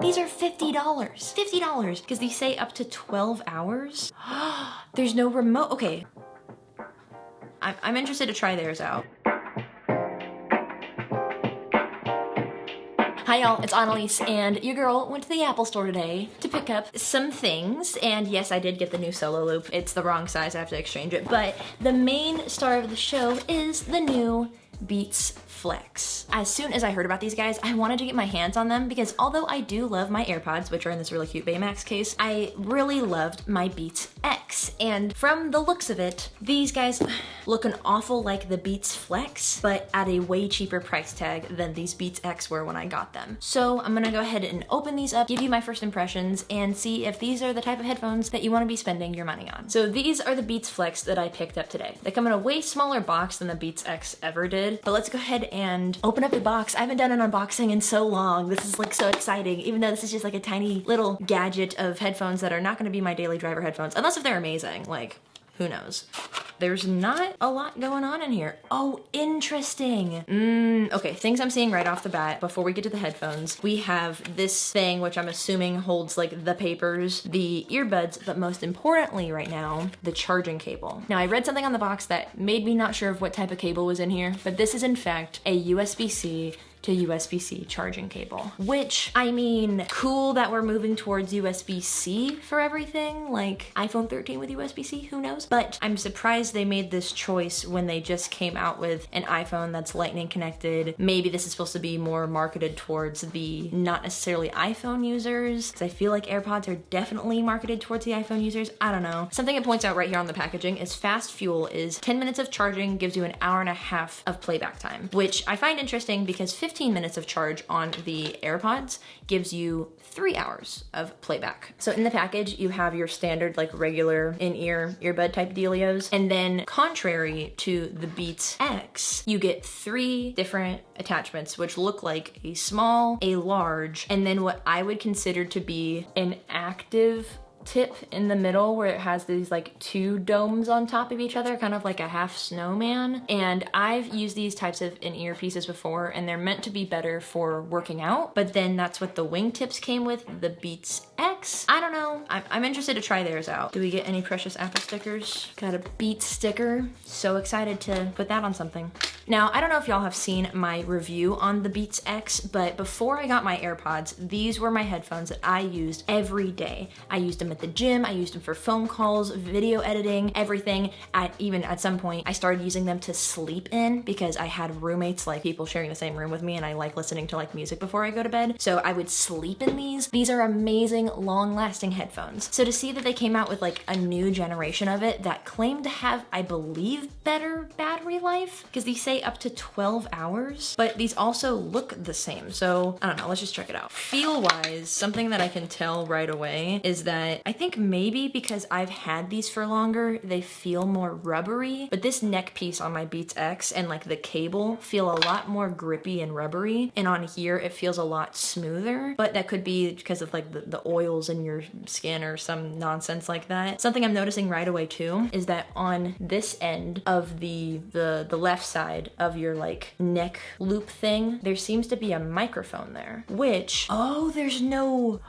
These are $50. $50 because these say up to 12 hours. There's no remote. Okay. I'm interested to try theirs out. Hi y'all, it's Annelies, and your girl went to the Apple store today to pick up some things, and yes, I did get the new solo loop. It's the wrong size, I have to exchange it, but the main star of the show is the new Beats Flex. As soon as I heard about these guys, I wanted to get my hands on them because although I do love my AirPods, which are in this really cute Baymax case, I really loved my Beats X. And from the looks of it, these guys look an awful like the Beats Flex, but at a way cheaper price tag than these Beats X were when I got them. So I'm gonna go ahead and open these up, give you my first impressions, and see if these are the type of headphones that you wanna be spending your money on. So these are the Beats Flex that I picked up today. They come in a way smaller box than the Beats X ever did, but let's go ahead and open up the box. I haven't done an unboxing in so long. This is like so exciting, even though this is just like a tiny little gadget of headphones that are not gonna be my daily driver headphones, unless if they're amazing, like, who knows? There's not a lot going on in here. Oh, interesting. Okay, things I'm seeing right off the bat before we get to the headphones. We have this thing, which I'm assuming holds like the papers, the earbuds, but most importantly right now, the charging cable. Now I read something on the box that made me not sure of what type of cable was in here, but this is in fact a USB-C to USB-C charging cable, which, I mean, cool that we're moving towards USB-C for everything, like iPhone 13 with USB-C, who knows? But I'm surprised they made this choice when they just came out with an iPhone that's lightning connected. Maybe this is supposed to be more marketed towards the not necessarily iPhone users, because I feel like AirPods are definitely marketed towards the iPhone users. I don't know. Something it points out right here on the packaging is fast fuel is 10 minutes of charging gives you an hour and a half of playback time, which I find interesting because 15 minutes of charge on the AirPods gives you 3 hours of playback. So in the package, you have your standard like regular in-ear earbud type dealios. And then contrary to the Beats X, you get 3 different attachments, which look like a small, a large, and then what I would consider to be an active tip in the middle where it has these like 2 domes on top of each other, kind of like a half snowman. And I've used these types of in-ear pieces before and they're meant to be better for working out, but then that's what the wingtips came with, the Beats X. I don't know, I'm interested to try theirs out. Do we get any precious Apple stickers? Got a Beats sticker. So excited to put that on something. Now, I don't know if y'all have seen my review on the Beats X, but before I got my AirPods, these were my headphones that I used every day. I used them at the gym, I used them for phone calls, video editing, everything. Even at some point, I started using them to sleep in because I had roommates, like people sharing the same room with me, and I like listening to like music before I go to bed. So I would sleep in these. These are amazing, long-lasting headphones. So to see that they came out with like a new generation of it that claimed to have, I believe, better battery life, because these say up to 12 hours, but these also look the same. So I don't know, let's just check it out. Feel-wise, something that I can tell right away is that I think maybe because I've had these for longer, they feel more rubbery, but this neck piece on my Beats X and like the cable feel a lot more grippy and rubbery, and on here it feels a lot smoother, but that could be because of like the oils in your skin or some nonsense like that. Something I'm noticing right away too is that on this end of the left side of your like neck loop thing, there seems to be a microphone there, which, oh, there's no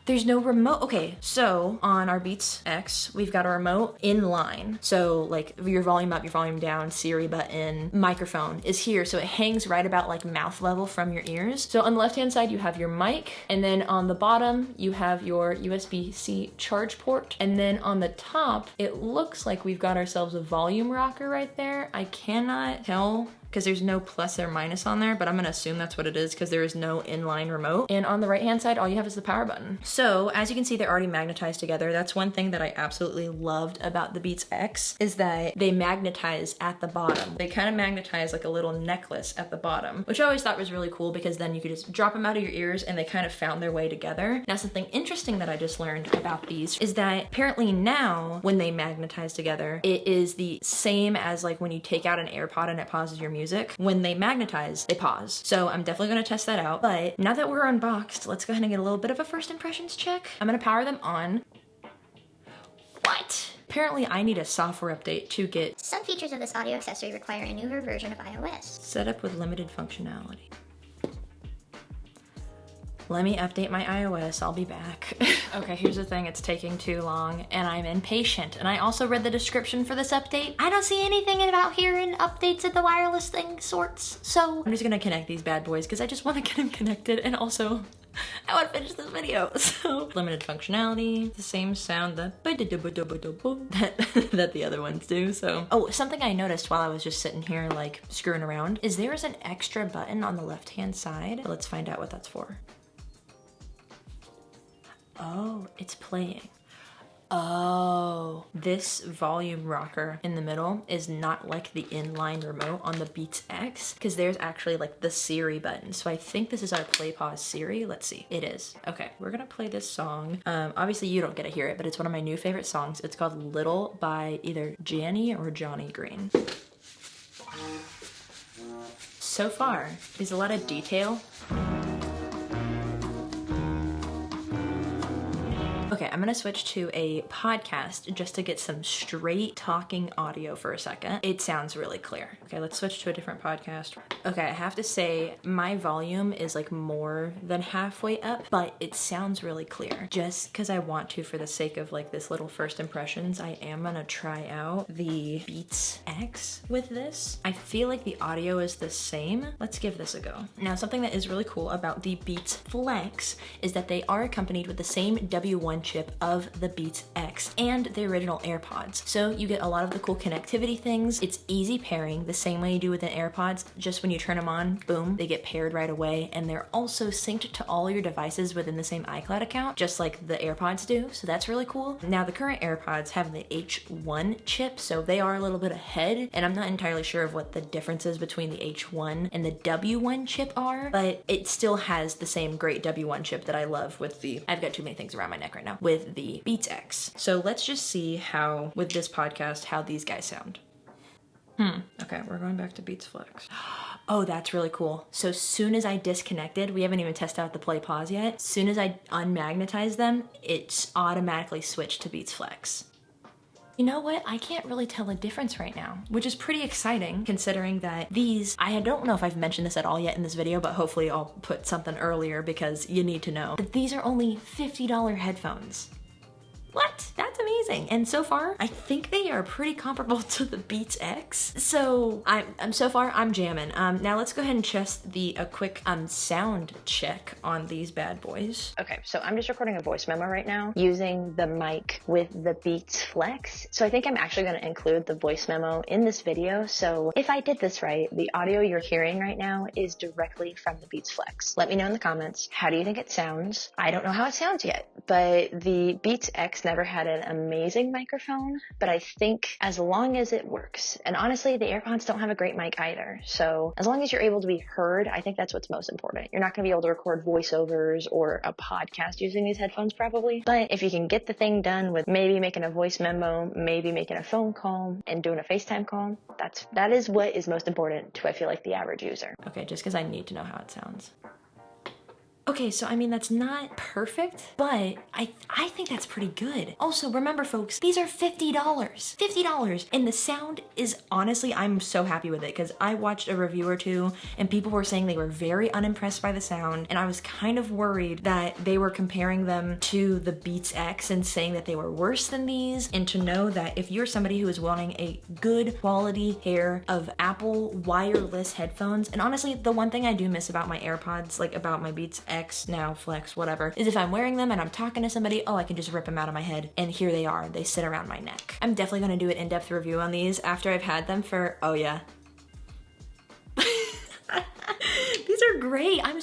remote. Okay, so on our Beats X, we've got a remote in line. So like your volume up, your volume down, Siri button, microphone is here. So it hangs right about like mouth level from your ears. So on the left-hand side, you have your mic, and then on the bottom, you have your USB-C charge port. And then on the top, it looks like we've got ourselves a volume rocker right there. I cannot tell because there's no plus or minus on there, but I'm gonna assume that's what it is because there is no inline remote. And on the right-hand side, all you have is the power button. So as you can see, they're already magnetized together. That's one thing that I absolutely loved about the Beats X is that they magnetize at the bottom. They kind of magnetize like a little necklace at the bottom, which I always thought was really cool because then you could just drop them out of your ears and they kind of found their way together. Now, something interesting that I just learned about these is that apparently now when they magnetize together, it is the same as like when you take out an AirPod and it pauses your music. When they magnetize, they pause. So I'm definitely gonna test that out. But now that we're unboxed, let's go ahead and get a little bit of a first impressions check. I'm gonna power them on. What? Apparently I need a software update to get some features of this audio accessory require a newer version of iOS. Set up with limited functionality. Let me update my iOS, I'll be back. Okay, here's the thing, it's taking too long and I'm impatient. And I also read the description for this update. I don't see anything about hearing updates of the wireless thing sorts. So I'm just gonna connect these bad boys because I just want to get them connected, and also I want to finish this video. So limited functionality, the same sound that the other ones do. So, oh, something I noticed while I was just sitting here like screwing around is there's an extra button on the left-hand side. Let's find out what that's for. Oh, it's playing. Oh, this volume rocker in the middle is not like the inline remote on the Beats X, because there's actually like the Siri button. So I think this is our play pause Siri. Let's see. It is. Okay, we're gonna play this song. Obviously you don't get to hear it, but it's one of my new favorite songs. It's called Little by either Janny or Johnny Green. So far, there's a lot of detail. Okay, I'm gonna switch to a podcast just to get some straight talking audio for a second. It sounds really clear. Okay, let's switch to a different podcast. Okay, I have to say my volume is like more than halfway up, but it sounds really clear. Just because I want to, for the sake of like this little first impressions, I am gonna try out the Beats X with this. I feel like the audio is the same. Let's give this a go. Now, something that is really cool about the Beats Flex is that they are accompanied with the same W1 chip of the Beats X and the original AirPods. So you get a lot of the cool connectivity things. It's easy pairing the same way you do with an AirPods. Just when you turn them on, boom, they get paired right away. And they're also synced to all your devices within the same iCloud account, just like the AirPods do. So that's really cool. Now the current AirPods have the H1 chip, so they are a little bit ahead. And I'm not entirely sure of what the differences between the H1 and the W1 chip are, but it still has the same great W1 chip that I love with the, I've got too many things around my neck right now, with the Beats X. So let's just see how, with this podcast, how these guys sound. Okay, we're going back to Beats Flex. Oh, that's really cool. So soon as I disconnected, we haven't even tested out the play pause yet. Soon as I unmagnetized them, it's automatically switched to Beats Flex. You know what? I can't really tell a difference right now, which is pretty exciting considering that these, I don't know if I've mentioned this at all yet in this video, but hopefully I'll put something earlier because you need to know that these are only $50 headphones. What? That's amazing. And so far, I think they are pretty comparable to the Beats X. So so far I'm jamming. Now let's go ahead and test a quick sound check on these bad boys. Okay, so I'm just recording a voice memo right now using the mic with the Beats Flex. So I think I'm actually going to include the voice memo in this video. So if I did this right, the audio you're hearing right now is directly from the Beats Flex. Let me know in the comments, how do you think it sounds? I don't know how it sounds yet, but the Beats X never had an amazing microphone, but I think as long as it works, and honestly, the AirPods don't have a great mic either. So as long as you're able to be heard, I think that's what's most important. You're not going to be able to record voiceovers or a podcast using these headphones probably, but if you can get the thing done with maybe making a voice memo, maybe making a phone call and doing a FaceTime call, that is what is most important to, I feel like, the average user. Okay, just because I need to know how it sounds. Okay, so I mean, that's not perfect, but I think that's pretty good. Also, remember folks, these are $50. $50. And the sound is, honestly, I'm so happy with it because I watched a review or two and people were saying they were very unimpressed by the sound, and I was kind of worried that they were comparing them to the Beats X and saying that they were worse than these. And to know that if you're somebody who is wanting a good quality pair of Apple wireless headphones, and honestly, the one thing I do miss about my AirPods, like about my Beats X, now Flex, whatever, is if I'm wearing them and I'm talking to somebody, oh, I can just rip them out of my head and here they are, they sit around my neck. I'm definitely gonna do an in-depth review on these after I've had them for, oh yeah. These are great. I'm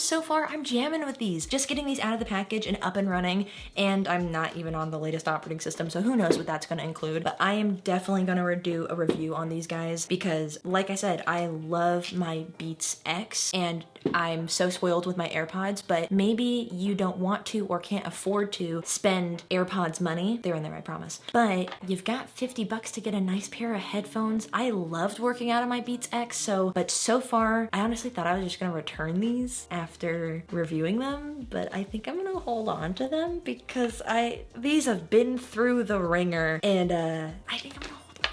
jamming with these. Just getting these out of the package and up and running, and I'm not even on the latest operating system, so who knows what that's gonna include, but I am definitely gonna do a review on these guys because, like I said, I love my Beats X and I'm so spoiled with my AirPods, but maybe you don't want to or can't afford to spend AirPods money. They're in there, I promise. But you've got $50 to get a nice pair of headphones. I loved working out of my Beats X, but so far, I honestly thought I was just gonna return these after reviewing them, but I think I'm gonna hold on to them because these have been through the ringer, and I think I'm gonna hold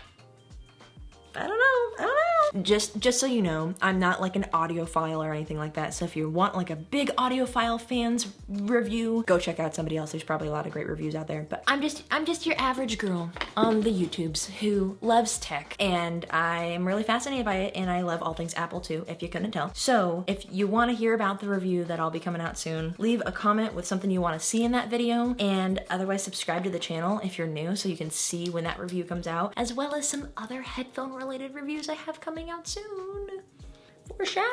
on. I don't know. just so you know, I'm not like an audiophile or anything like that. So if you want like a big audiophile fans review, go check out somebody else. There's probably a lot of great reviews out there. But I'm just your average girl on the YouTubes who loves tech, and I'm really fascinated by it, and I love all things Apple too, if you couldn't tell. So if you want to hear about the review that I'll be coming out soon, leave a comment with something you want to see in that video, and otherwise subscribe to the channel if you're new so you can see when that review comes out, as well as some other headphone related reviews I have coming out soon. Foreshadowing!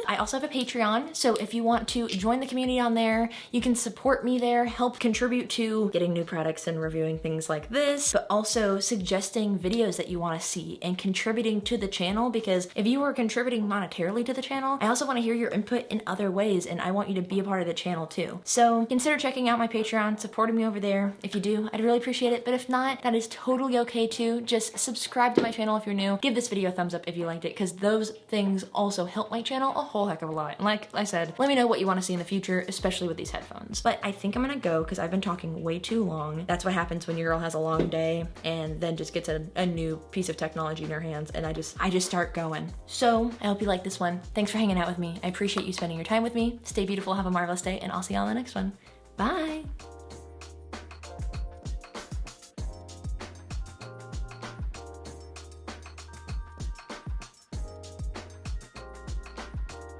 I also have a Patreon, so if you want to join the community on there, you can support me there, help contribute to getting new products and reviewing things like this, but also suggesting videos that you want to see and contributing to the channel, because if you are contributing monetarily to the channel, I also want to hear your input in other ways, and I want you to be a part of the channel too. So consider checking out my Patreon, supporting me over there. If you do, I'd really appreciate it, but if not, that is totally okay too. Just subscribe to my channel if you're new. Give this video a thumbs up if you liked it, because those things also help my channel a whole heck of a lot. And like I said, let me know what you want to see in the future, especially with these headphones. But I think I'm gonna go because I've been talking way too long. That's what happens when your girl has a long day and then just gets a new piece of technology in her hands, and I just start going. So I hope you like this one. Thanks for hanging out with me. I appreciate you spending your time with me. Stay beautiful, have a marvelous day, and I'll see you on the next one. Bye.